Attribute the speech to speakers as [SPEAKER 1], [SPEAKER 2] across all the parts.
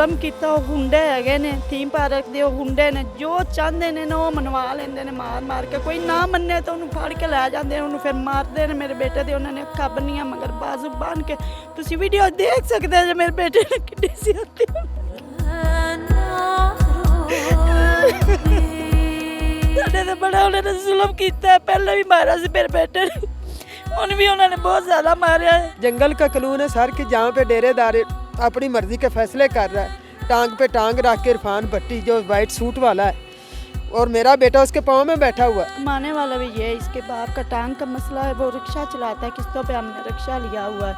[SPEAKER 1] ਜ਼ੁਲਮ ਕੀਤਾ। ਉਹ ਗੁੰਡੇ ਹੈਗੇ ਨੇ, ਥੀਮ ਪਾਰਕ ਦੇ ਉਹ ਗੁੰਡੇ ਨੇ, ਜੋ ਚਾਹੁੰਦੇ ਨੇ ਨਾ ਉਹ ਮਨਵਾ ਲੈਂਦੇ ਨੇ ਮਾਰ ਕੇ। ਕੋਈ ਨਾ ਮੰਨੇ ਤਾਂ ਉਹਨੂੰ ਫੜ ਕੇ ਲੈ ਜਾਂਦੇ ਨੇ, ਉਹਨੂੰ ਫਿਰ ਮਾਰਦੇ ਨੇ। ਮੇਰੇ ਬੇਟੇ ਦੇ ਉਹਨਾਂ ਨੇ ਅੱਖਾਂ ਬੰਨੀਆਂ ਮਗਰ ਬਾਜ਼ੂ ਬੰਨ੍ਹ ਕੇ। ਤੁਸੀਂ ਵੀਡੀਓ ਦੇਖ ਸਕਦੇ ਜੇ ਮੇਰੇ ਬੇਟੇ ਨੇ ਕਿੰਨੀ ਸਿਆਤੀ ਸਾਡੇ ਤੇ ਬੜਾ ਉਹਨਾਂ ਨੇ ਜ਼ੁਲਮ ਕੀਤਾ। ਪਹਿਲਾਂ ਵੀ ਮਾਰਿਆ ਸੀ ਮੇਰੇ ਬੇਟੇ ਨੇ, उन भी उन्होंने बहुत ज़्यादा मारा है।
[SPEAKER 2] जंगल का कानून है सर कि जहाँ पे डेरेदार अपनी मर्जी के फैसले कर रहा है। टांग पे टांग रख के इरफान भट्टी जो वाइट सूट वाला है और मेरा बेटा उसके पाँव में बैठा हुआ है।
[SPEAKER 1] माने वाला भी ये इसके बाप का टांग का मसला है। वो रिक्शा चलाता है, किस्तों पे हमने रिक्शा लिया हुआ है।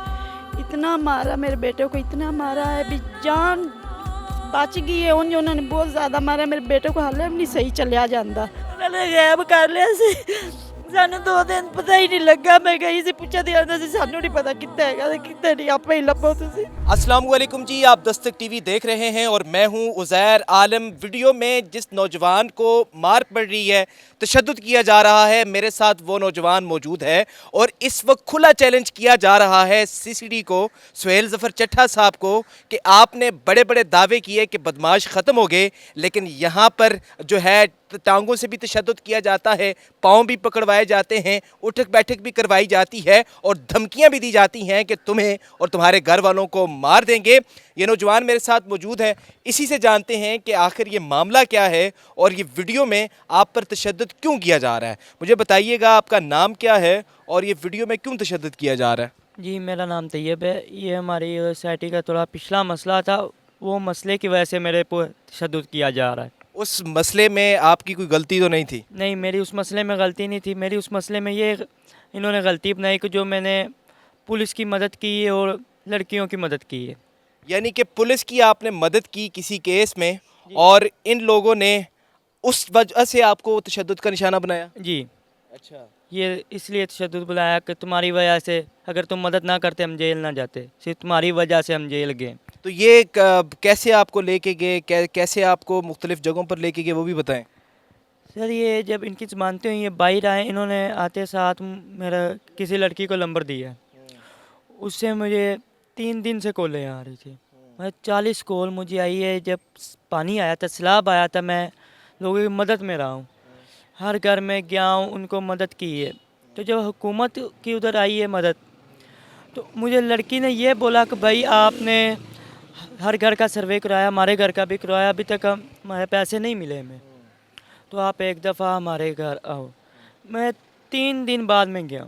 [SPEAKER 1] इतना मारा मेरे बेटे को, इतना मारा है भी जान बच गई है। उन्होंने बहुत ज़्यादा मारा। मेरे बेटे को हाले भी नहीं सही चलिया जाता। उन्होंने गैब कर लिया सी। सानू 2 दिन पता ही नहीं लगा। मैं कहीं से पूछा दिया सानू नहीं पता कितना है कितना नहीं। आप ही लभो तुसी।
[SPEAKER 3] अस्सलाम वालेकुम जी, आप दस्तक टीवी देख रहे हैं और मैं हूं उज़ैर आलम। वीडियो में जिस नौजवान को मार पड़ रही है, तशद्दुद किया जा रहा है, मेरे साथ वो नौजवान मौजूद है और इस वक्त खुला चैलेंज किया जा रहा है CCD को, सुहेल ज़फ़र चट्ठा साहब को, कि आपने बड़े बड़े दावे किए कि बदमाश ख़त्म हो गए, लेकिन यहाँ पर जो है टांगों से भी तशद्दुद किया जाता है, पाँव भी पकड़वाए जाते हैं, उठक बैठक भी करवाई जाती है और धमकियां भी दी जाती हैं कि तुम्हें और तुम्हारे घर वालों को मार देंगे। ये नौजवान मेरे साथ मौजूद है, इसी से जानते हैं कि आखिर ये मामला क्या है और ये वीडियो में आप पर तशद्दुद क्यों किया जा रहा है। मुझे बताइएगा आपका नाम क्या है और ये वीडियो में क्यों तशद्दुद किया जा रहा है।
[SPEAKER 4] जी, मेरा नाम तैयब है। ये हमारी सोसाइटी का थोड़ा पिछला मसला था, वो मसले की वजह से मेरे पर तशद्दुद किया जा रहा है।
[SPEAKER 3] उस मसले में आपकी कोई गलती तो नहीं थी?
[SPEAKER 4] नहीं, मेरी उस मसले में गलती नहीं थी। मेरी उस मसले में ये इन्होंने गलती अपनाई कि जो मैंने पुलिस की मदद की है और लड़कियों की मदद की है।
[SPEAKER 3] यानी कि पुलिस की आपने मदद की किसी केस में और इन लोगों ने उस वजह से आपको तशद्दुद का निशाना बनाया? जी। अच्छा,
[SPEAKER 4] ये इसलिए तशद्दुद बुलाया कि तुम्हारी वजह से, अगर तुम मदद ना करते हम जेल ना जाते, सिर्फ तुम्हारी वजह से हम जेल गए।
[SPEAKER 3] तो ये कैसे आपको लेके गए, कैसे आपको मुख्तलिफ जगहों पर लेके गए, वो भी बताएं।
[SPEAKER 4] सर, ये जब इनकी ज़मानतें हुई, ये बाहर आए, इन्होंने आते साथ मेरा किसी लड़की को नंबर दिया। उससे मुझे 3 दिन से कॉलें आ रही थी। मैं 40 कॉल मुझे आई है। जब पानी आया था, सैलाब आया था, मैं लोगों की मदद में रहा हूँ, हर घर में गया हूँ, उनको मदद की है। तो जब हुकूमत की उधर आई है मदद, तो मुझे लड़की ने ये बोला कि भाई आपने हर घर का सर्वे कराया, हमारे घर का भी करवाया, अभी तक हमारे पैसे नहीं मिले हमें, तो आप एक दफ़ा हमारे घर आओ। मैं 3 दिन बाद में गया,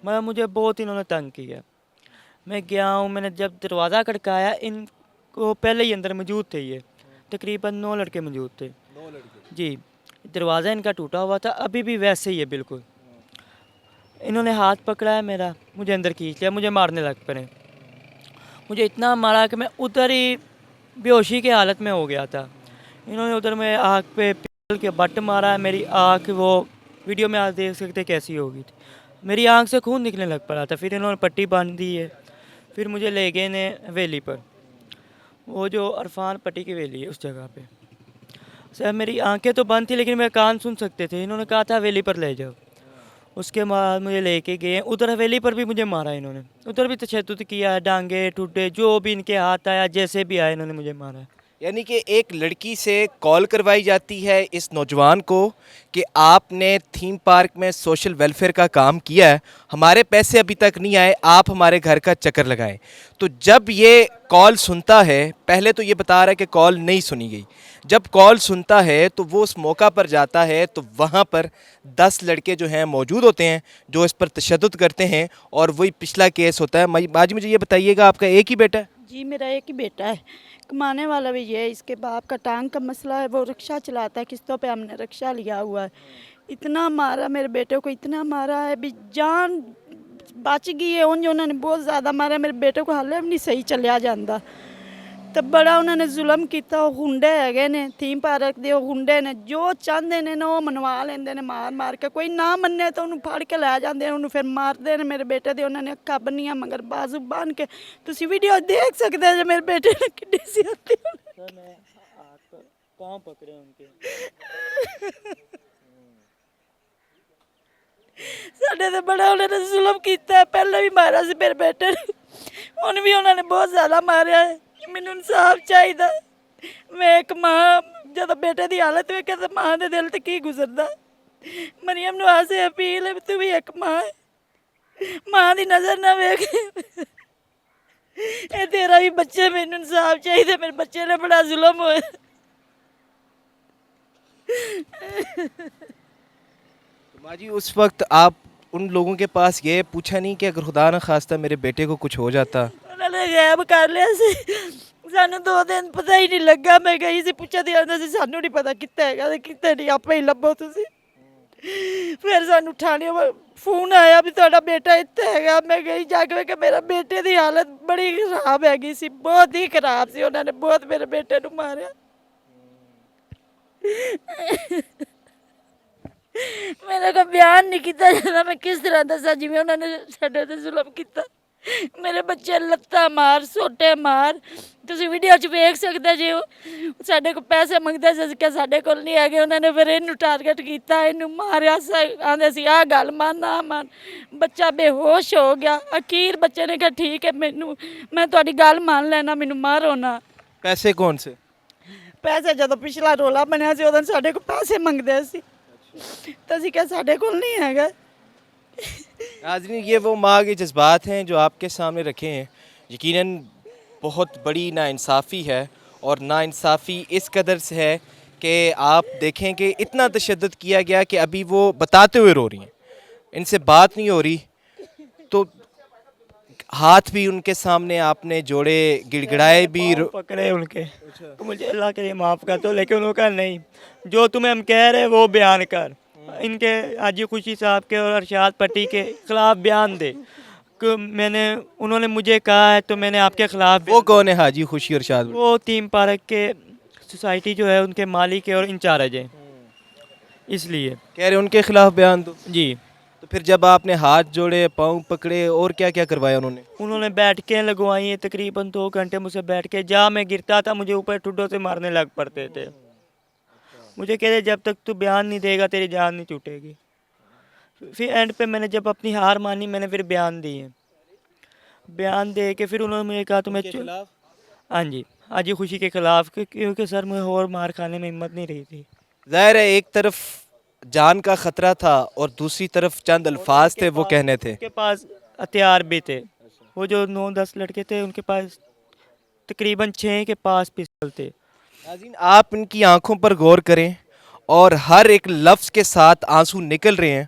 [SPEAKER 4] मैं मुझे बहुत इन्होंने तंग किया। मैं गया हूँ, मैंने जब दरवाज़ा खड़काया, इनको पहले ही अंदर मौजूद थे। ये तकरीबन 9 लड़के मौजूद थे।
[SPEAKER 3] 9 लड़के?
[SPEAKER 4] जी, दरवाज़ा इनका टूटा हुआ था, अभी भी वैसे ही है बिल्कुल। इन्होंने हाथ पकड़ा है मेरा, मुझे अंदर खींच लिया, मुझे मारने लग पड़े। मुझे इतना मारा कि मैं उधर ही बेहोशी की हालत में हो गया था। इन्होंने उधर मेरे आँख पे पिस्टल के बट मारा है। मेरी आँख, वो वीडियो में आप देख सकते कैसी हो गई थी, मेरी आँख से खून निकलने लग पड़ा था। फिर इन्होंने पट्टी बांध दी है। फिर मुझे ले गए ने हवेली पर, वो जो इरफान पट्टी की हवेली है उस जगह पे। सर, मेरी आंखें तो बंद थी लेकिन मेरे कान सुन सकते थे। इन्होंने कहा था हवेली पर ले जाओ। उसके बाद मुझे लेके गए उधर, हवेली पर भी मुझे मारा इन्होंने। उधर भी तशद्दुद किया, डांगे टूटे, जो भी इनके हाथ आया, जैसे भी आया, इन्होंने मुझे मारा।
[SPEAKER 3] यानी कि एक लड़की से कॉल करवाई जाती है इस नौजवान को कि आपने थीम पार्क में सोशल वेलफेयर का काम किया है, हमारे पैसे अभी तक नहीं आए, आप हमारे घर का चक्कर लगाएं। तो जब ये कॉल सुनता है, पहले तो ये बता रहा है कि कॉल नहीं सुनी गई, जब कॉल सुनता है तो वो उस मौका पर जाता है तो वहाँ पर 10 लड़के जो हैं मौजूद होते हैं जो इस पर तशद्दुद करते हैं और वही पिछला केस होता है। आज मुझे ये बताइएगा, आपका एक ही बेटा है?
[SPEAKER 1] जी, मेरा एक ही बेटा है। कमाने वाला भी ये है। इसके बाप का टांग का मसला है। वो रिक्शा चलाता है, किस्तों पे हमने रिक्शा लिया हुआ है। इतना मारा मेरे बेटे को, इतना मारा है भी जान बच गई है। उन्होंने बहुत ज़्यादा मारा। मेरे बेटे को हाले भी नहीं सही चलिया जाता। तो बड़ा उन्होंने जुलम किया। वो गुंडे हैगे ने, थीम पार्क दे गुंडे ने, जो चाहते ने ना वो मनवा लेंदे ने मार के। कोई ना मन्ने तो उन्होंने फड़ के लै जाते हैं, उन्होंने फिर मारते हैं। मेरे बेटे दे उन्होंने अक्खां बन्नियां मगर बाजू बन के। तुसी वीडियो देख सकते जे मेरे बेटे ने कितनी सियाती
[SPEAKER 4] पाँव पकड़े उनके।
[SPEAKER 1] साडे ते बड़ा उन्होंने जुलम किया। पहले भी मारा सी मेरे बेटे ने, हुण भी उन्होंने बहुत ज़्यादा मारिया है। मैनूं इंसाफ चाहिए। ਮੈਂ ਇੱਕ ਮਾਂ ਜਦੋਂ ਬੇਟੇ ਦੀ ਹਾਲਤ ਵੇਖੇ ਤਾਂ ਮਾਂ ਦੇ ਦਿਲ ਤੇ ਕੀ ਗੁਜ਼ਰਦਾ। ਮਰੀਮ ਨੂੰ ਆਸੇ ਅਪੀਲ ਹੈ ਵੀ ਤੂੰ ਵੀ ਇੱਕ ਮਾਂ ਹੈ, ਮਾਂ ਦੀ ਨਜ਼ਰ ਨਾ ਵੇਖ। ਇਹ ਤੇਰਾ ਵੀ ਬੱਚੇ, ਮੈਨੂੰ ਇਨਸਾਫ ਚਾਹੀਦਾ, ਮੇਰੇ ਬੱਚੇ ਨੇ ਬੜਾ ਜ਼ੁਲਮ ਹੋਇਆ।
[SPEAKER 3] माँ जी उस वक्त आप उन लोगों के पास ये पूछा नहीं कि अगर खुदा न खास्ता मेरे बेटे को कुछ हो जाता?
[SPEAKER 1] ਉਹਨਾਂ ਨੇ ਗਾਇਬ ਕਰ ਲਿਆ ਸੀ, ਸਾਨੂੰ 2 ਦਿਨ ਪਤਾ ਹੀ ਨਹੀਂ ਲੱਗਾ। ਮੈਂ ਗਈ ਸੀ, ਪੁੱਛਿਆ ਤੇ ਆਉਂਦਾ ਸੀ ਸਾਨੂੰ ਨਹੀਂ ਪਤਾ ਕਿੱਥੇ ਹੈਗਾ ਤੇ ਕਿੱਥੇ ਨਹੀਂ, ਆਪੇ ਹੀ ਲੱਭੋ ਤੁਸੀਂ। ਫਿਰ ਸਾਨੂੰ ਥਾਣੇ ਫੋਨ ਆਇਆ ਵੀ ਤੁਹਾਡਾ ਬੇਟਾ ਇੱਥੇ ਹੈਗਾ। ਮੈਂ ਗਈ ਜਾ ਕੇ ਵੇਖਿਆ ਮੇਰਾ ਬੇਟੇ ਦੀ ਹਾਲਤ ਬੜੀ ਖਰਾਬ ਹੈਗੀ ਸੀ, ਬਹੁਤ ਹੀ ਖਰਾਬ ਸੀ। ਉਹਨਾਂ ਨੇ ਬਹੁਤ ਮੇਰੇ ਬੇਟੇ ਨੂੰ ਮਾਰਿਆ। ਮੇਰੇ ਕੋਲ ਬਿਆਨ ਨਹੀਂ ਕੀਤਾ ਜਾਂਦਾ, ਮੈਂ ਕਿਸ ਤਰ੍ਹਾਂ ਦੱਸਾਂ ਜਿਵੇਂ ਉਹਨਾਂ ਨੇ ਸਾਡੇ ਤੇ ਜ਼ੁਲਮ ਕੀਤਾ। ਮੇਰੇ ਬੱਚੇ ਲੱਤਾਂ ਮਾਰ, ਸੋਟੇ ਮਾਰ, ਤੁਸੀਂ ਵੀਡੀਓ 'ਚ ਵੇਖ ਸਕਦੇ ਜੇ। ਸਾਡੇ ਕੋਲ ਪੈਸੇ ਮੰਗਦੇ ਸੀ ਕਿ ਸਾਡੇ ਕੋਲ ਨਹੀਂ ਹੈਗੇ। ਉਹਨਾਂ ਨੇ ਫਿਰ ਇਹਨੂੰ ਟਾਰਗੇਟ ਕੀਤਾ, ਇਹਨੂੰ ਮਾਰਿਆ। ਆਂਦੇ ਸੀ ਆਹ ਗੱਲ ਮੰਨ ਨਾ ਮੰਨ। ਬੱਚਾ ਬੇਹੋਸ਼ ਹੋ ਗਿਆ। ਅਖੀਰ ਬੱਚੇ ਨੇ ਕਿਹਾ ਠੀਕ ਹੈ, ਮੈਂ ਤੁਹਾਡੀ ਗੱਲ ਮੰਨ ਲੈਣਾ, ਮੈਨੂੰ ਮਾਰੋ ਨਾ।
[SPEAKER 3] पैसे कौन से?
[SPEAKER 1] ਪੈਸੇ ਜਦੋਂ ਪਿਛਲਾ ਰੋਲਾ ਬਣਿਆ ਸੀ ਉਦੋਂ ਸਾਡੇ ਕੋਲ ਪੈਸੇ ਮੰਗਦੇ ਸੀ, ਤਾਂ ਅਸੀਂ ਕਿਹਾ ਸਾਡੇ ਕੋਲ ਨਹੀਂ ਹੈਗਾ।
[SPEAKER 3] नाज़रीन ये वो माँ के जज्बात हैं जो आपके सामने रखे हैं। यकीनन बहुत बड़ी नाइंसाफ़ी है, और नाइंसाफ़ी इस कदर से है कि आप देखें कि इतना तशद्दुद किया गया कि अभी वो बताते हुए रो रही हैं, इनसे बात नहीं हो रही, तो हाथ भी उनके सामने आपने जोड़े, गिड़गिड़ाए भी।
[SPEAKER 4] पकड़े उनके तो मुझे अल्लाह के लिए माफ़ कर दो, लेकिन उन्होंने कहा नहीं, जो तुम्हें हम कह रहे हैं वो बयान कर। इनके हाजी खुशी साहब के और अरशाद पट्टी के ख़िलाफ़ बयान दे कि उन्होंने मुझे कहा है तो मैंने आपके ख़िलाफ़।
[SPEAKER 3] वो कौन है हाजी खुशी अरशाद?
[SPEAKER 4] वो तीन पार्क के सोसाइटी जो है उनके मालिक है और इंचार्ज है, इसलिए
[SPEAKER 3] कह रहे उनके ख़िलाफ़ बयान दो।
[SPEAKER 4] जी।
[SPEAKER 3] तो फिर जब आपने हाथ जोड़े, पाँव पकड़े, और क्या क्या करवाया
[SPEAKER 4] उन्होंने बैठकें लगवाई हैं, तकरीबन 2 घंटे मुझसे बैठ के। जहाँ मैं गिरता था मुझे ऊपर ठुड्डों से मारने लग पड़ते थे। मुझे कहते जब तक तू बयान नहीं देगा तेरी जान नहीं छूटेगी। फिर एंड पे मैंने जब अपनी हार मानी, मैंने फिर बयान दिए। बयान दे के फिर उन्होंने मुझे कहा तुम्हें। हाँ जी, हाजी खुशी के ख़िलाफ़, क्योंकि सर मुझे और मार खाने में हिम्मत नहीं रही थी।
[SPEAKER 3] ज़ाहिर है एक तरफ जान का ख़तरा था और दूसरी तरफ चंद अल्फाज थे वो कहने थे।
[SPEAKER 4] उनके पास हथियार भी थे। वो जो 9-10 लड़के थे उनके पास तकरीबन 6 के पास पिस्तौल थे।
[SPEAKER 3] नाज़रीन आप इनकी आंखों पर गौर करें, और हर एक लफ्ज़ के साथ आंसू निकल रहे हैं।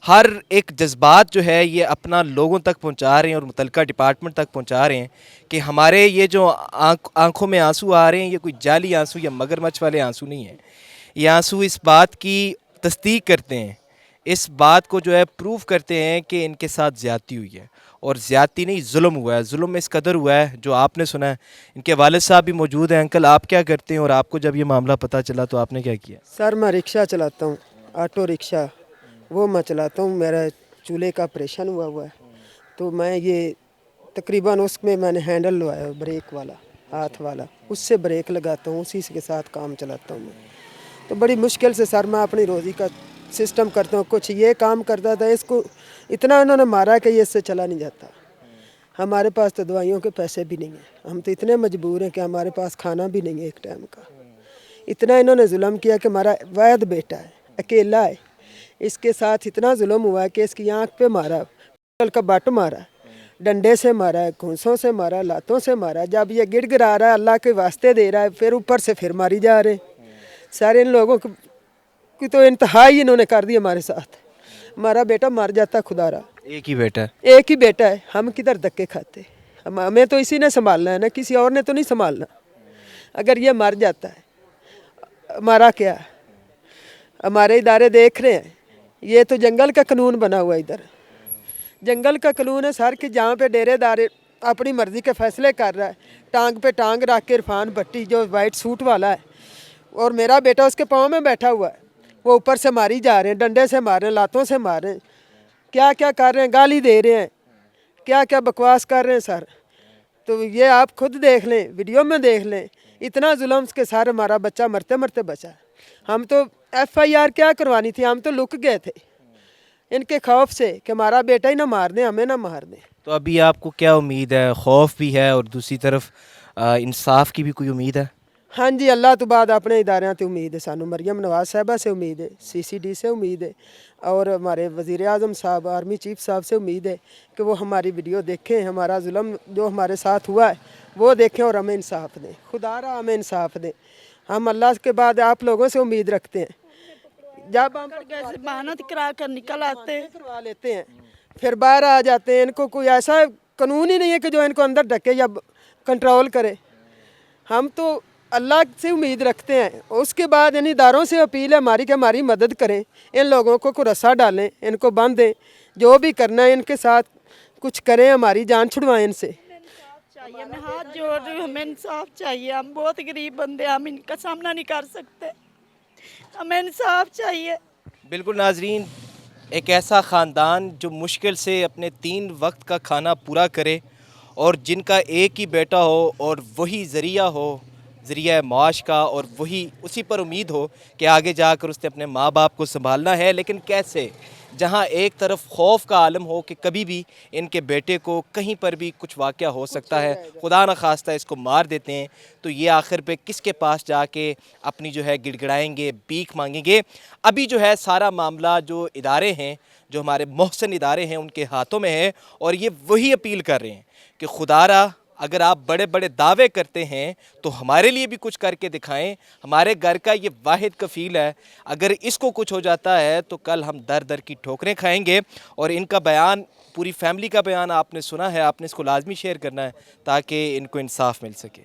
[SPEAKER 3] हर एक जज्बात जो है ये अपना लोगों तक पहुंचा रहे हैं और मुतल्लिका डिपार्टमेंट तक पहुंचा रहे हैं कि हमारे ये जो आंखों में आंसू आ रहे हैं, ये कोई जाली आंसू या मगरमच्छ वाले आंसू नहीं हैं। ये आंसू इस बात की तस्दीक करते हैं, इस बात को जो है प्रूव करते हैं कि इनके साथ ज़्यादती हुई है, और ज़्यादती नहीं जुल्म हुआ है। जुल्म इस कदर हुआ है जो आपने सुना है। इनके वालिद साहब भी मौजूद हैं। अंकल आप क्या करते हैं, और आपको जब ये मामला पता चला तो आपने क्या किया?
[SPEAKER 2] सर मैं रिक्शा चलाता हूँ, ऑटो रिक्शा वो मैं चलाता हूँ। मेरा चूल्हे का ऑपरेशन हुआ है, तो मैं ये तकरीबन उसमें मैंने हैंडल लगाया ब्रेक वाला, हाथ वाला, उससे ब्रेक लगाता हूँ, उसी के साथ काम चलाता हूँ मैं। तो बड़ी मुश्किल से सर मैं अपनी रोज़ी का सिस्टम करता हूँ। कुछ ये काम करता था, इसको इतना इन्होंने मारा कि ये इससे चला नहीं जाता। हमारे पास तो दवाइयों के पैसे भी नहीं हैं, हम तो इतने मजबूर हैं कि हमारे पास खाना भी नहीं है एक टाइम का। इतना इन्होंने जुल्म किया कि हमारा वैद बेटा है, अकेला है, इसके साथ इतना जुल्म हुआ है कि इसकी आँख पे मारा, का बट मारा, डंडे से मारा, घूंसों से मारा, लातों से मारा। जब ये गिड़गिड़ा रहा है, अल्लाह के वास्ते दे रहा है, फिर ऊपर से फिर मारी जा रहे। सारे इन लोगों की तो इंतहा ही इन्होंने कर दी हमारे साथ। हमारा बेटा मर जाता खुदारा।
[SPEAKER 3] एक ही बेटा है?
[SPEAKER 2] एक ही बेटा है, हम किधर धक्के खाते। हमें तो इसी ने संभालना है ना, किसी और ने तो नहीं संभालना। अगर ये मर जाता है, हमारा क्या? हमारे इदारे देख रहे हैं, ये तो जंगल का कानून बना हुआ है। इधर जंगल का कानून है सर कि जहाँ पे डेरेदार अपनी मर्ज़ी के फैसले कर रहा है। टांग पे टांग रख के इरफान भट्टी जो वाइट सूट वाला है, और मेरा बेटा उसके पाँव में बैठा हुआ है, वो ऊपर से मारी जा रहे हैं, डंडे से मार रहे हैं, लातों से मार रहे हैं, क्या क्या कर रहे हैं, गाली दे रहे हैं, क्या क्या बकवास कर रहे हैं सर। तो ये आप खुद देख लें, वीडियो में देख लें, इतना जुल्म के सार हमारा बच्चा मरते मरते बचा। हम तो FIR क्या करवानी थी, हम तो लुक गए थे इनके खौफ से कि हमारा बेटा ही ना मार दें, हमें ना मार दें।
[SPEAKER 3] तो अभी आपको क्या उम्मीद है? खौफ भी है और दूसरी तरफ इंसाफ की भी कोई उम्मीद है?
[SPEAKER 2] हाँ जी, अल्लाह तो बाद अपने इदारों से उम्मीद है, सानू मरियम नवाज साहबा से उम्मीद है, CCD से उम्मीद है और हमारे वज़ीर आज़म साहब, आर्मी चीफ साहब से उम्मीद है कि वो हमारी वीडियो देखें, हमारा जुल्म जो हमारे साथ हुआ है वो देखें और हमें इंसाफ दें। खुदारा हमें इंसाफ दें। हम अल्लाह के बाद आप लोगों से उम्मीद रखते हैं। जब हम
[SPEAKER 1] जमानत करा कर निकल आते हैं,
[SPEAKER 2] करवा लेते हैं फिर बाहर आ जाते हैं, इनको कोई ऐसा कानून ही नहीं है कि जो इनको अंदर ढके या कंट्रोल करे। हम तो अल्लाह से उम्मीद रखते हैं। उसके बाद इन इदारों से अपील है हमारी कि हमारी मदद करें, इन लोगों को रस्सा डालें, इनको बांधें, जो भी करना है इनके साथ कुछ करें, हमारी जान छुड़वाएं इनसे।
[SPEAKER 1] चाहिए, मैं हाथ जोड़ रही हूँ, हमें इंसाफ चाहिए। हम बहुत गरीब बंदे हैं, हम इनका सामना नहीं कर सकते, हमें इंसाफ चाहिए।
[SPEAKER 3] बिल्कुल नाजरीन, एक ऐसा ख़ानदान जो मुश्किल से अपने 3 वक्त का खाना पूरा करे और जिनका एक ही बेटा हो और वही ज़रिया हो, ज़रिया माश का, और वही उसी पर उम्मीद हो कि आगे जाकर उसने अपने माँ बाप को संभालना है। लेकिन कैसे, जहाँ एक तरफ खौफ का आलम हो कि कभी भी इनके बेटे को कहीं पर भी कुछ वाक़या हो सकता है, खुदा न खास्ता इसको मार देते हैं, तो ये आखिर पे किसके पास जाके अपनी जो है गिड़गिड़ाएंगे, भीख मांगेंगे। अभी जो है सारा मामला जो इदारे हैं, जो हमारे मोहसिन इदारे हैं, उनके हाथों में है और ये वही अपील कर रहे हैं कि खुदारा अगर आप बड़े बड़े दावे करते हैं तो हमारे लिए भी कुछ करके दिखाएं। हमारे घर का ये वाहिद कफ़ील है, अगर इसको कुछ हो जाता है तो कल हम दर दर की ठोकरें खाएंगे। और इनका बयान, पूरी फैमिली का बयान आपने सुना है, आपने इसको लाजमी शेयर करना है ताकि इनको इंसाफ मिल सके।